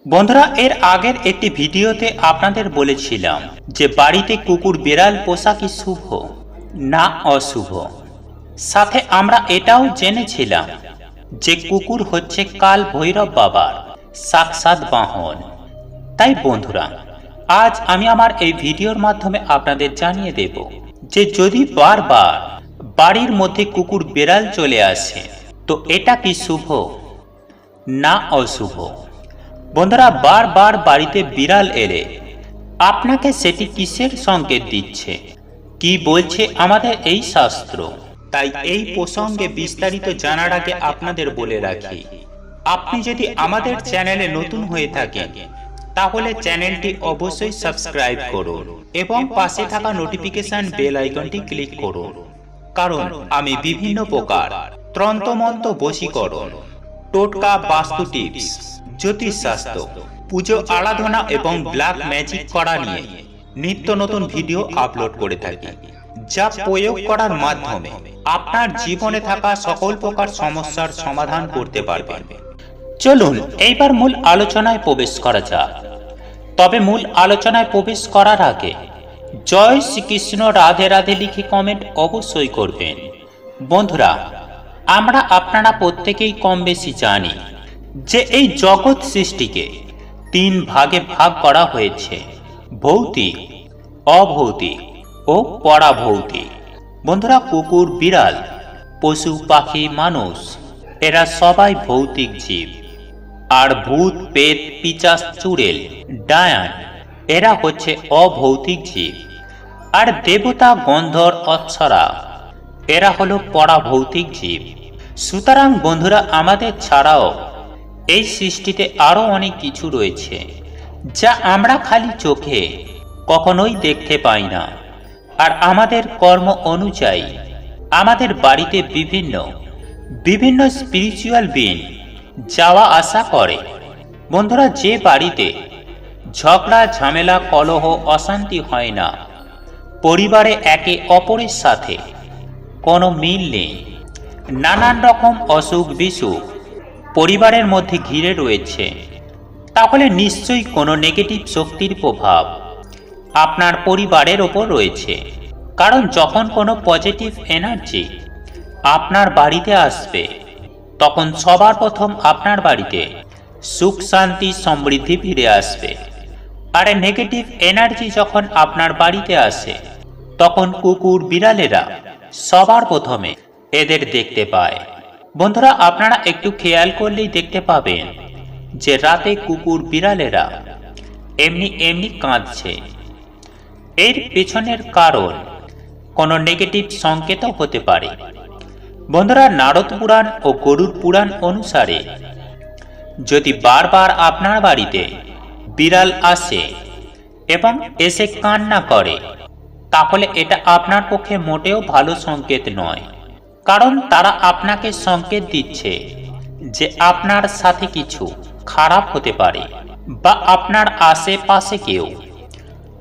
বন্ধুরা, এর আগের একটি ভিডিওতে আপনাদের বলেছিলাম যে বাড়িতে কুকুর বিড়াল পোষা কি শুভ না অশুভ। সাথে আমরা এটাও জেনেছিলাম যে কুকুর হচ্ছে কাল ভৈরব বাবার সাক্ষাৎ বাহন। তাই বন্ধুরা, আজ আমি আমার এই ভিডিওর মাধ্যমে আপনাদের জানিয়ে দেব যে যদি বারবার বাড়ির মধ্যে কুকুর বিড়াল চলে আসে তো এটা কি শুভ না অশুভ। বন্ধুরা, বারবার বাড়িতে বিড়াল এলে আপনাকে সেটি কিসের সংকেত দিচ্ছে, কি বলছে আমাদের এই শাস্ত্র, তাই এই প্রসঙ্গে বিস্তারিত জানার আগে আপনাদের বলে রাখি, আপনি যদি আমাদের চ্যানেলে নতুন হয়ে থাকেন তাহলে চ্যানেলটি অবশ্যই সাবস্ক্রাইব করুন এবং পাশে থাকা নোটিফিকেশন বেল আইকনটি ক্লিক করুন, কারণ আমি বিভিন্ন প্রকার তন্ত্রমন্ত্র, বশীকরণ, টোটকা, বাস্তু টিপস, জ্যোতিষশাস্ত্র, পুজো আরাধনা এবং ব্ল্যাক ম্যাজিক করা নিয়ে নিত্য নতুন ভিডিও আপলোড করে থাকি, যা প্রয়োগ করার মাধ্যমে আপনার জীবনে থাকা সকল প্রকার সমস্যার সমাধান করতে পারবেন। চলুন এইবার মূল আলোচনায় প্রবেশ করা যাক। তবে মূল আলোচনায় প্রবেশ করার আগে জয় শ্রীকৃষ্ণ, রাধে রাধে লিখে কমেন্ট অবশ্যই করবেন। বন্ধুরা, আপনারা প্রত্যেকেই কম বেশি জানি যে এই জগৎ সৃষ্টিকে তিন ভাগে ভাগ করা হয়েছে: ভৌতিক, অভৌতিক ও পরাভৌতিক। বন্ধুরা, কুকুর, বিড়াল, পশু, পাখি, মানুষ এরা সবাই ভৌতিক জীব। আর ভূত, পেত, পিশাচ, চুড়েল, ডায়ান এরা হচ্ছে অভৌতিক জীব। আর দেবতা, গন্ধর্ব, অপ্সরা এরা হলো পরাভৌতিক জীব। সুতরাং বন্ধুরা, আমাদের ছাড়াও এই সৃষ্টিতে আরো অনেক কিছু রয়েছে যা আমরা খালি চোখে কখনোই দেখতে পাই না। আর আমাদের কর্ম অনুযায়ী আমাদের বাড়িতে বিভিন্ন স্পিরিচুয়াল বিং যাওয়া আসা করে। বন্ধুরা, যে বাড়িতে ঝগড়া, ঝামেলা, কলহ, অশান্তি হয় না, পরিবারে একে অপরের সাথে কোনো মিল নেই, নানান রকম অসুখ বিসুখ পরিবারের মধ্যে ঘিরে রয়েছে, তাহলে নিশ্চয়ই কোনো নেগেটিভ শক্তির প্রভাব আপনার পরিবারের ওপর রয়েছে। কারণ যখন কোনো পজিটিভ এনার্জি আপনার বাড়িতে আসবে তখন সবার প্রথম আপনার বাড়িতে সুখ, শান্তি, সমৃদ্ধি ফিরে আসবে। আর নেগেটিভ এনার্জি যখন আপনার বাড়িতে আসে তখন কুকুর, বিড়ালেরা সবার প্রথমে এদের দেখতে পায়। বন্ধুরা, আপনারা একটু খেয়াল করলেই দেখতে পাবেন যে রাতে কুকুর, বিড়ালেরা এমনি কাঁদছে। এর পেছনের কারণ কোনো নেগেটিভ সংকেতও হতে পারে। বন্ধুরা, নারদ পুরাণ ও গরুড় পুরাণ অনুসারে যদি বারবার আপনার বাড়িতে বিড়াল আসে এবং এসে কান্না করে তাহলে এটা আপনার পক্ষে মোটেও ভালো সংকেত নয়। কারণ তারা আপনাকে সংকেত দিচ্ছে যে আপনার সাথে কিছু খারাপ হতে পারে বা আপনার আশেপাশে কেউ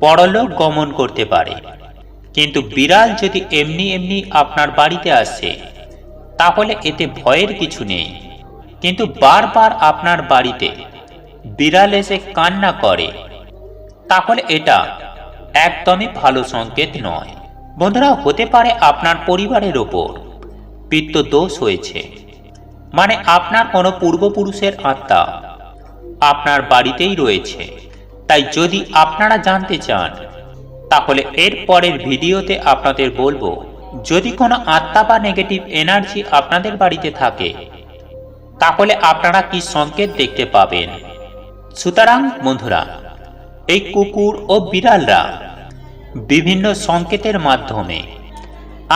পরলোক গমন করতে পারে। কিন্তু বিড়াল যদি এমনি আপনার বাড়িতে আসে তাহলে এতে ভয়ের কিছু নেই। কিন্তু বারবার আপনার বাড়িতে বিড়াল এসে কান্না করে তাহলে এটা একদমই ভালো সংকেত নয়। বন্ধুরা, হতে পারে আপনার পরিবারের ওপর পিতৃ দোষ হয়েছে, মানে আপনার কোনো পূর্বপুরুষের আত্মা আপনার বাড়িতেই রয়েছে। তাই যদি আপনারা জানতে চান তাহলে এর পরের ভিডিওতে আপনাদের বলবো, যদি কোনো আত্মা বা নেগেটিভ এনার্জি আপনাদের বাড়িতে থাকে তাহলে আপনারা কি সংকেত দেখতে পাবেন। সুতরাং বন্ধুরা, এই কুকুর ও বিড়ালরা বিভিন্ন সংকেতের মাধ্যমে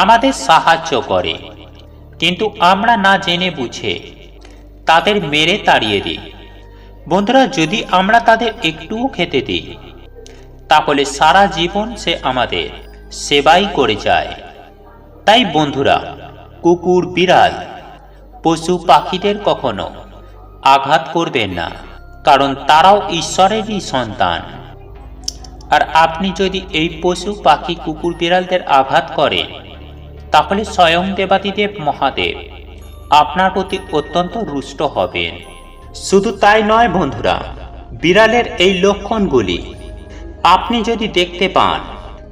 আমাদের সাহায্য করে, কিন্তু আমরা না জেনে বুঝে তাদের মেরে তাড়িয়ে দিই। বন্ধুরা, যদি আমরা তাদের একটুও খেতে দিই তাহলে সারা জীবন সে আমাদের সেবাই করে যায়। তাই বন্ধুরা, কুকুর, বিড়াল, পশু পাখিদের কখনো আঘাত করবেন না, কারণ তারাও ঈশ্বরেরই সন্তান। আর আপনি যদি এই পশু পাখি, কুকুর, বিড়ালদের আঘাত করেন তাহলে স্বয়ং দেবাদিদেব মহাদেব আপনার প্রতি অত্যন্ত রুষ্ট হবেন। শুধু তাই নয় বন্ধুরা, বিড়ালের এই লক্ষণগুলি আপনি যদি দেখতে পান,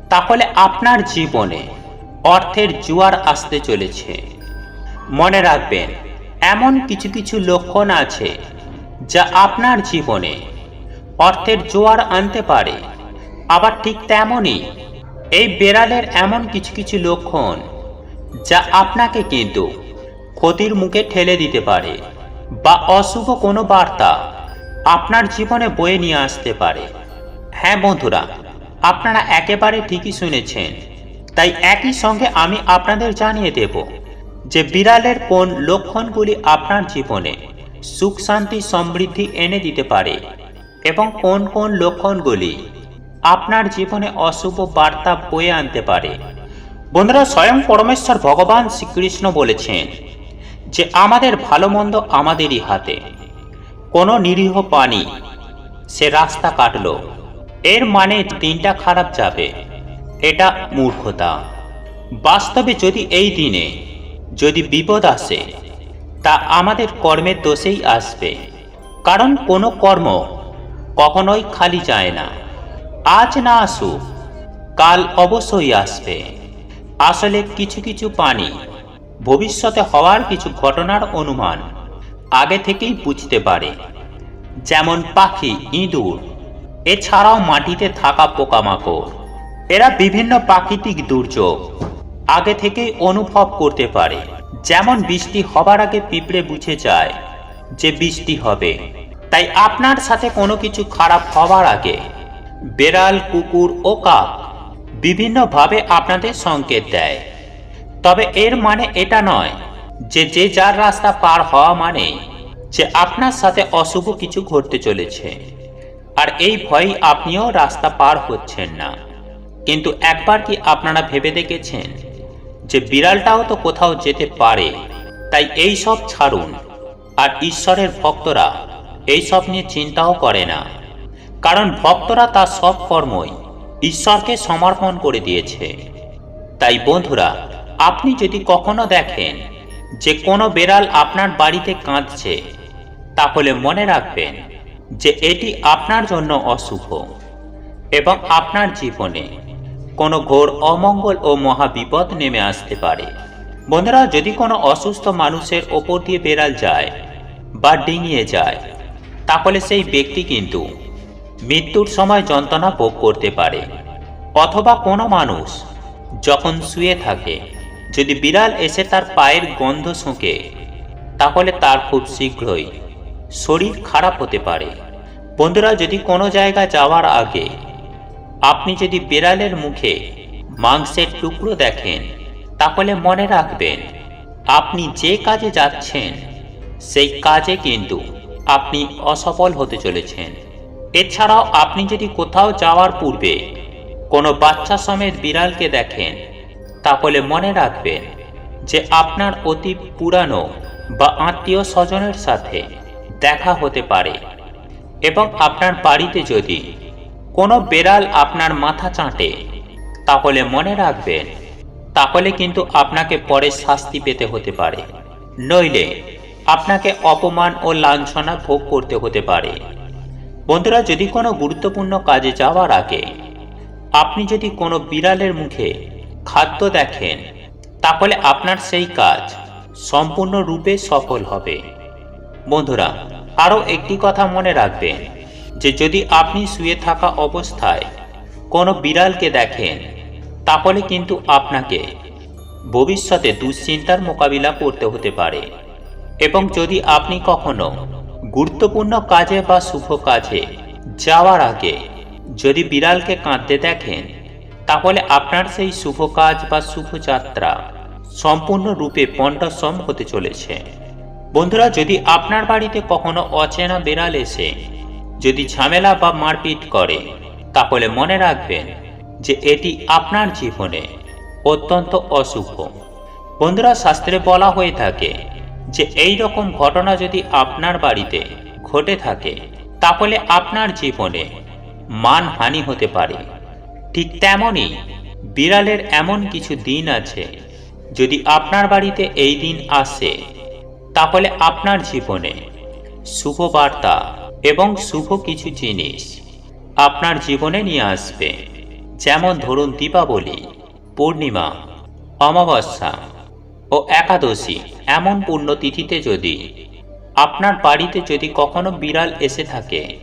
তাহলে আপনার জীবনে অর্থের জোয়ার আসতে চলেছে। মনে রাখবেন, এমন কিছু কিছু লক্ষণ আছে যা আপনার জীবনে অর্থের জোয়ার আনতে পারে। আবার ঠিক তেমনই এই বিড়ালের এমন কিছু কিছু লক্ষণ যা আপনাকে কিন্তু ক্ষতির মুখে ঠেলে দিতে পারে, বা অশুভ কোনো বার্তা আপনার জীবনে বয়ে নিয়ে আসতে পারে। হ্যাঁ বন্ধুরা, আপনারা একেবারে ঠিকই শুনেছেন। তাই একই সঙ্গে আমি আপনাদের জানিয়ে দেব যে বিড়ালের কোন লক্ষণগুলি আপনার জীবনে সুখ শান্তি সমৃদ্ধি এনে দিতে পারে এবং কোন কোন লক্ষণগুলি আপনার জীবনে অশুভ বার্তা বয়ে আনতে পারে। বন্ধুরা, স্বয়ং পরমেশ্বর ভগবান শ্রীকৃষ্ণ বলেছেন যে আমাদের ভালো মন্দ আমাদেরই হাতে। কোনো নিরীহ প্রাণী সে রাস্তা কাটলো, এর মানে দিনটা খারাপ যাবে, এটা মূর্খতা। বাস্তবে যদি এই দিনে যদি বিপদ আসে, তা আমাদের কর্মের দোষেই আসবে। কারণ কোনো কর্ম কখনোই খালি যায় না। আজ না আসুক, কাল অবশ্যই আসবে। আসলে কিছু কিছু প্রাণী ভবিষ্যতে হওয়ার কিছু ঘটনার অনুমান আগে থেকেই বুঝতে পারে, যেমন পাখি, ইঁদুর, এছাড়াও মাটিতে থাকা পোকামাকড়। এরা বিভিন্ন প্রাকৃতিক দুর্যোগ আগে থেকেই অনুভব করতে পারে। যেমন বৃষ্টি হবার আগে পিঁপড়ে বুঝে যায় যে বৃষ্টি হবে। তাই আপনার সাথে কোনো কিছু খারাপ হবার আগে বেড়াল, কুকুর ও কাক বিভিন্নভাবে আপনাদের সংকেত দেয়। তবে এর মানে এটা নয় যে যে যার রাস্তা পার হওয়া মানে যে আপনার সাথে অশুভ কিছু ঘটতে চলেছে, আর এই ভয়ে আপনিও রাস্তা পার হচ্ছেন না। কিন্তু একবার কি আপনারা ভেবে দেখেছেন যে বিড়ালটাও তো কোথাও যেতে পারে? তাই এই সব ছাড়ুন। আর ঈশ্বরের ভক্তরা এই সব নিয়ে চিন্তাও করে না, কারণ ভক্তরা তার সব কর্মই ঈশ্বরকে সমর্পণ করে দিয়েছে। তাই বন্ধুরা, আপনি যদি কখনো দেখেন যে কোনো বিড়াল আপনার বাড়িতে কাঁদছে, তাহলে মনে রাখবেন যে এটি আপনার জন্য অশুভ এবং আপনার জীবনে কোনো ঘোর অমঙ্গল ও মহাবিপদ নেমে আসতে পারে। বন্ধুরা, যদি কোনো অসুস্থ মানুষের ওপর দিয়ে বেড়াল যায় বা ডিঙিয়ে যায়, তাহলে সেই ব্যক্তি কিন্তু মৃত্যুর সময় যন্ত্রণা ভোগ করতে পারে। অথবা কোনো মানুষ যখন শুয়ে থাকে, যদি বিড়াল এসে তার পায়ের গন্ধ শুঁকে, তাহলে তার খুব শীঘ্রই শরীর খারাপ হতে পারে। বন্ধুরা, যদি কোনো জায়গা যাওয়ার আগে আপনি যদি বিড়ালের মুখে মাংসের টুকরো দেখেন, তাহলে মনে রাখবেন আপনি যে কাজে যাচ্ছেন সেই কাজে কিন্তু আপনি অসফল হতে চলেছেন। এছাড়াও আপনি যদি কোথাও যাওয়ার পূর্বে কোনো বাচ্চা সমেত বিড়ালকে দেখেন, তাহলে মনে রাখবেন যে আপনার অতি পুরানো বা আত্মীয় স্বজনের সাথে দেখা হতে পারে। এবং আপনার বাড়িতে যদি কোনো বিড়াল আপনার মাথা চাটে, তাহলে মনে রাখবেন তাহলে কিন্তু আপনাকে পরে শাস্তি পেতে হতে পারে, নইলে আপনাকে অপমান ও লাঞ্ছনা ভোগ করতে হতে পারে। বন্ধুরা, যদি কোনো গুরুত্বপূর্ণ কাজে যাওয়ার আগে আপনি যদি কোনো বিড়ালের মুখে খাদ্য দেখেন, তাহলে আপনার সেই কাজ সম্পূর্ণরূপে সফল হবে। বন্ধুরা, আরও একটি কথা মনে রাখবেন যে যদি আপনি শুয়ে থাকা অবস্থায় কোনো বিড়ালকে দেখেন, তাহলে কিন্তু আপনাকে ভবিষ্যতে দুশ্চিন্তার মোকাবিলা করতে হতে পারে। এবং যদি আপনি কখনো গুরুত্বপূর্ণ কাজে বা শুভ কাজে যাওয়ার আগে যদি বিড়ালকে কাঁদতে দেখেন, তাহলে আপনার সেই শুভ কাজ বা শুভ যাত্রা সম্পূর্ণরূপে পণ্ডসম হতে চলেছে। বন্ধুরা, যদি আপনার বাড়িতে কখনো অচেনা বিড়াল এসে যদি ঝামেলা বা মারপিট করে, তাহলে মনে রাখবেন যে এটি আপনার জীবনে অত্যন্ত অশুভ। বন্ধুরা, শাস্ত্রে বলা হয়ে থাকে যে এই রকম ঘটনা যদি আপনার বাড়িতে ঘটে থাকে, তাহলে আপনার জীবনে মানহানি হতে পারে। ঠিক তেমনই বিড়ালের এমন কিছু দিন আছে, যদি আপনার বাড়িতে এই দিন আসে, তাহলে আপনার জীবনে শুভ বার্তা এবং শুভ কিছু জিনিস আপনার জীবনে নিয়ে আসবে। যেমন ধরুন দীপাবলি, পূর্ণিমা, অমাবস্যা ও একাদশী। এমন পুণ্যতিথিতে যদি আপনার বাড়িতে যদি কখনো বিড়াল এসে থাকে,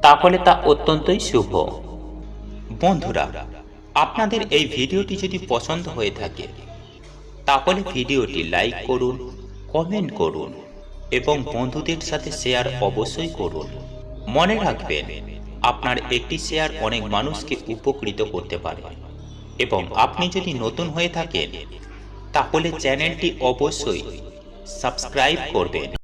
তাহলে তা অত্যন্তই শুভ। বন্ধুরা, আপনাদের এই ভিডিওটি যদি পছন্দ হয়ে থাকে, তাহলে ভিডিওটি লাইক করুন, কমেন্ট করুন এবং বন্ধুদের সাথে শেয়ার অবশ্যই করুন। মনে রাখবেন, আপনার একটি শেয়ার অনেক মানুষকে উপকৃত করতে পারে। এবং আপনি যদি নতুন হয়ে থাকেন, তাহলে চ্যানেলটি অবশ্যই সাবস্ক্রাইব করবেন